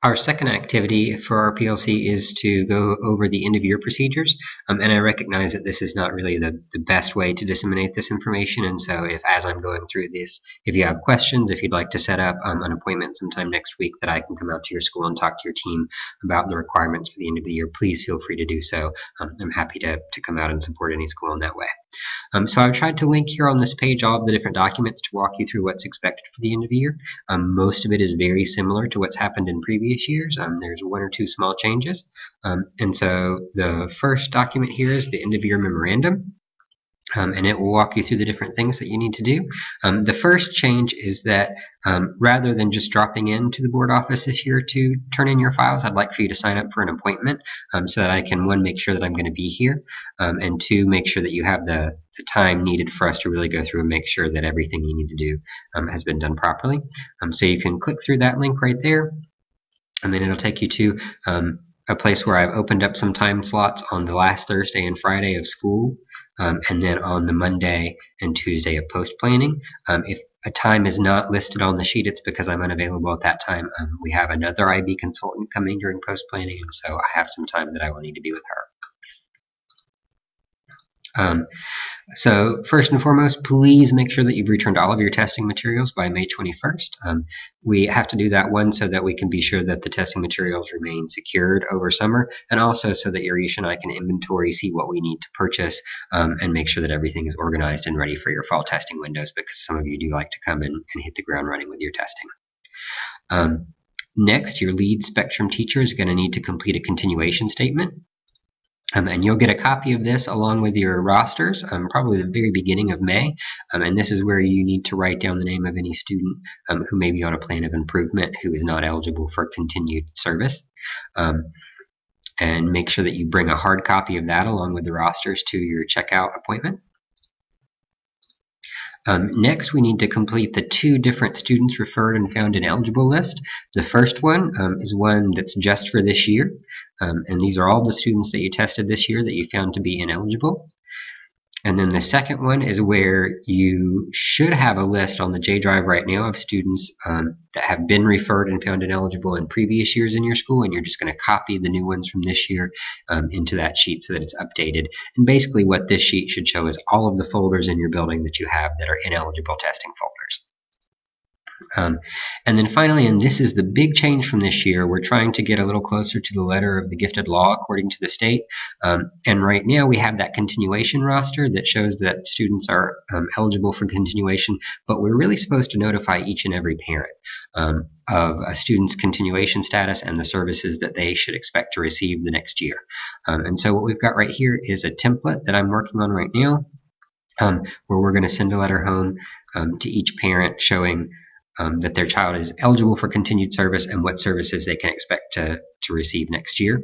Our second activity for our PLC is to go over the end-of-year procedures, and I recognize that this is not really the best way to disseminate this information, and so as I'm going through this, if you have questions, if you'd like to set up an appointment sometime next week that I can come out to your school and talk to your team about the requirements for the end of the year, please feel free to do so. I'm happy to come out and support any school in that way. So I've tried to link here on this page all of the different documents to walk you through what's expected for the end of the year. Most of it is very similar to what's happened in previous years. There's one or two small changes. And so the first document here is the end of year memorandum. And it will walk you through the different things that you need to do. The first change is that rather than just dropping into the board office this year to turn in your files, I'd like for you to sign up for an appointment so that I can, one, make sure that I'm going to be here, and two, make sure that you have the time needed for us to really go through and make sure that everything you need to do has been done properly. So you can click through that link right there, and then it'll take you to a place where I've opened up some time slots on the last Thursday and Friday of school, and then on the Monday and Tuesday of post-planning. If a time is not listed on the sheet, it's because I'm unavailable at that time. We have another IB consultant coming during post-planning, and so I have some time that I will need to be with her. So first and foremost, please make sure that you've returned all of your testing materials by May 21st. We have to do that, one, so that we can be sure that the testing materials remain secured over summer, and also so that Yarisha and I can inventory, see what we need to purchase, and make sure that everything is organized and ready for your fall testing windows, because some of you do like to come in and hit the ground running with your testing. Next, your lead spectrum teacher is going to need to complete a continuation statement. And you'll get a copy of this along with your rosters, probably the very beginning of May. And this is where you need to write down the name of any student who may be on a plan of improvement who is not eligible for continued service. And make sure that you bring a hard copy of that along with the rosters to your checkout appointment. Next, we need to complete the 2 different students referred and found ineligible list. The first one is one that's just for this year, and these are all the students that you tested this year that you found to be ineligible. And then the second one is where you should have a list on the J Drive right now of students that have been referred and found ineligible in previous years in your school, and you're just going to copy the new ones from this year into that sheet so that it's updated. And basically what this sheet should show is all of the folders in your building that you have that are ineligible testing folders. And then finally, and this is the big change from this year, we're trying to get a little closer to the letter of the gifted law according to the state. And right now we have that continuation roster that shows that students are eligible for continuation, but we're really supposed to notify each and every parent of a student's continuation status and the services that they should expect to receive the next year. And so what we've got right here is a template that I'm working on right now, where we're going to send a letter home to each parent showing that their child is eligible for continued service and what services they can expect to receive next year.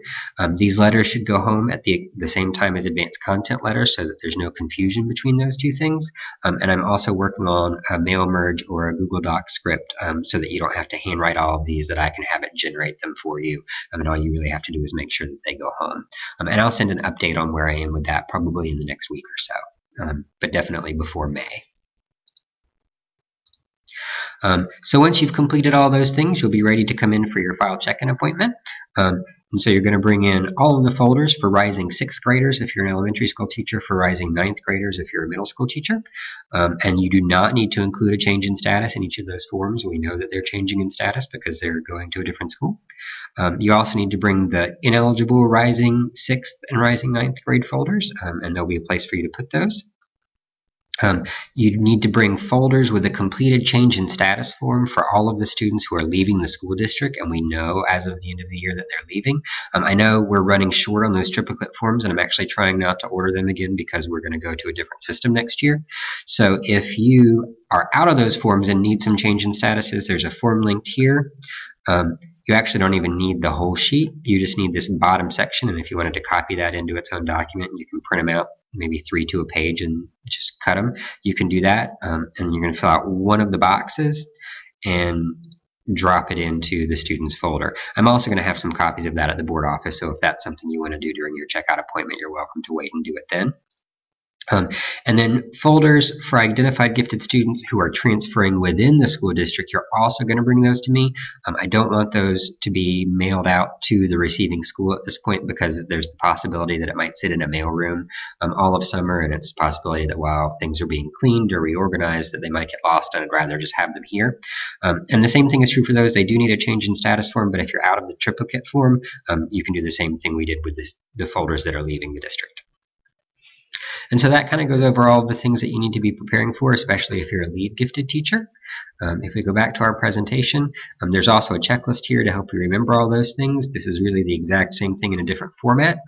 These letters should go home at the same time as advanced content letters so that there's no confusion between those two things. And I'm also working on a mail merge or a Google Docs script so that you don't have to handwrite all of these, that I can have it generate them for you. And all you really have to do is make sure that they go home. And I'll send an update on where I am with that probably in the next week or so, but definitely before May. So once you've completed all those things, you'll be ready to come in for your file check-in appointment. And so you're going to bring in all of the folders for rising 6th graders if you're an elementary school teacher, for rising 9th graders if you're a middle school teacher. And you do not need to include a change in status in each of those forms. We know that they're changing in status because they're going to a different school. You also need to bring the ineligible rising 6th and rising 9th grade folders, and there'll be a place for you to put those. You need to bring folders with a completed change in status form for all of the students who are leaving the school district, and we know as of the end of the year that they're leaving. I know we're running short on those triplicate forms, and I'm actually trying not to order them again because we're going to go to a different system next year. So if you are out of those forms and need some change in statuses, there's a form linked here. You actually don't even need the whole sheet. You just need this bottom section, and if you wanted to copy that into its own document, you can print them out, maybe 3 to a page, and just cut them. You can do that, and you're going to fill out one of the boxes and drop it into the student's folder. I'm also going to have some copies of that at the board office, so if that's something you want to do during your checkout appointment, you're welcome to wait and do it then. And then folders for identified gifted students who are transferring within the school district, you're also going to bring those to me. I don't want those to be mailed out to the receiving school at this point because there's the possibility that it might sit in a mailroom all of summer, and it's a possibility that while things are being cleaned or reorganized that they might get lost, and I'd rather just have them here. And the same thing is true for those. They do need a change in status form, but if you're out of the triplicate form, you can do the same thing we did with the folders that are leaving the district. And so that kind of goes over all of the things that you need to be preparing for, especially if you're a lead gifted teacher. If we go back to our presentation, there's also a checklist here to help you remember all those things. This is really the exact same thing in a different format,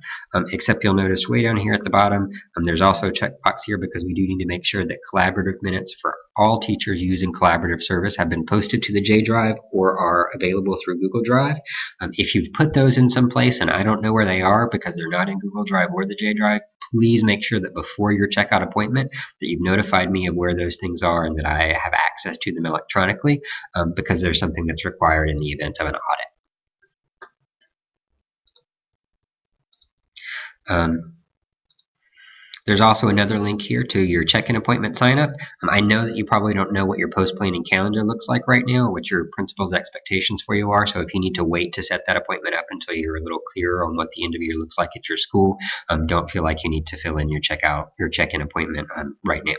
except you'll notice way down here at the bottom, there's also a checkbox here because we do need to make sure that collaborative minutes for all teachers using collaborative service have been posted to the J Drive or are available through Google Drive. If you've put those in some place and I don't know where they are because they're not in Google Drive or the J Drive, please make sure that before your checkout appointment that you've notified me of where those things are and that I have access to them electronically, because there's something that's required in the event of an audit. There's also another link here to your check-in appointment sign-up. I know that you probably don't know what your post-planning calendar looks like right now, what your principal's expectations for you are, so if you need to wait to set that appointment up until you're a little clearer on what the end of year looks like at your school, don't feel like you need to fill in your check-in appointment right now.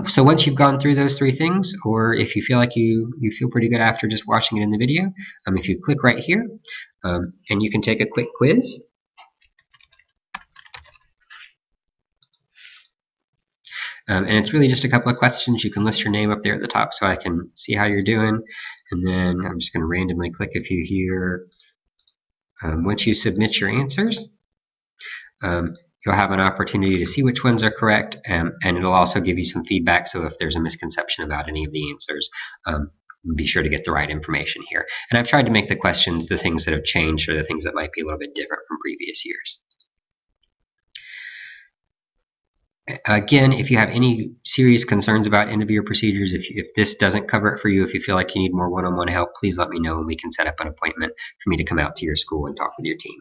So once you've gone through those three things, or if you feel like you feel pretty good after just watching it in the video, if you click right here, and you can take a quick quiz. And it's really just a couple of questions. You can list your name up there at the top so I can see how you're doing. And then I'm just going to randomly click a few here. Once you submit your answers, you'll have an opportunity to see which ones are correct, and it'll also give you some feedback. So if there's a misconception about any of the answers, be sure to get the right information here. And I've tried to make the questions the things that have changed or the things that might be a little bit different from previous years. Again, if you have any serious concerns about end-of-year procedures, if this doesn't cover it for you, if you feel like you need more one-on-one help, please let me know and we can set up an appointment for me to come out to your school and talk with your team.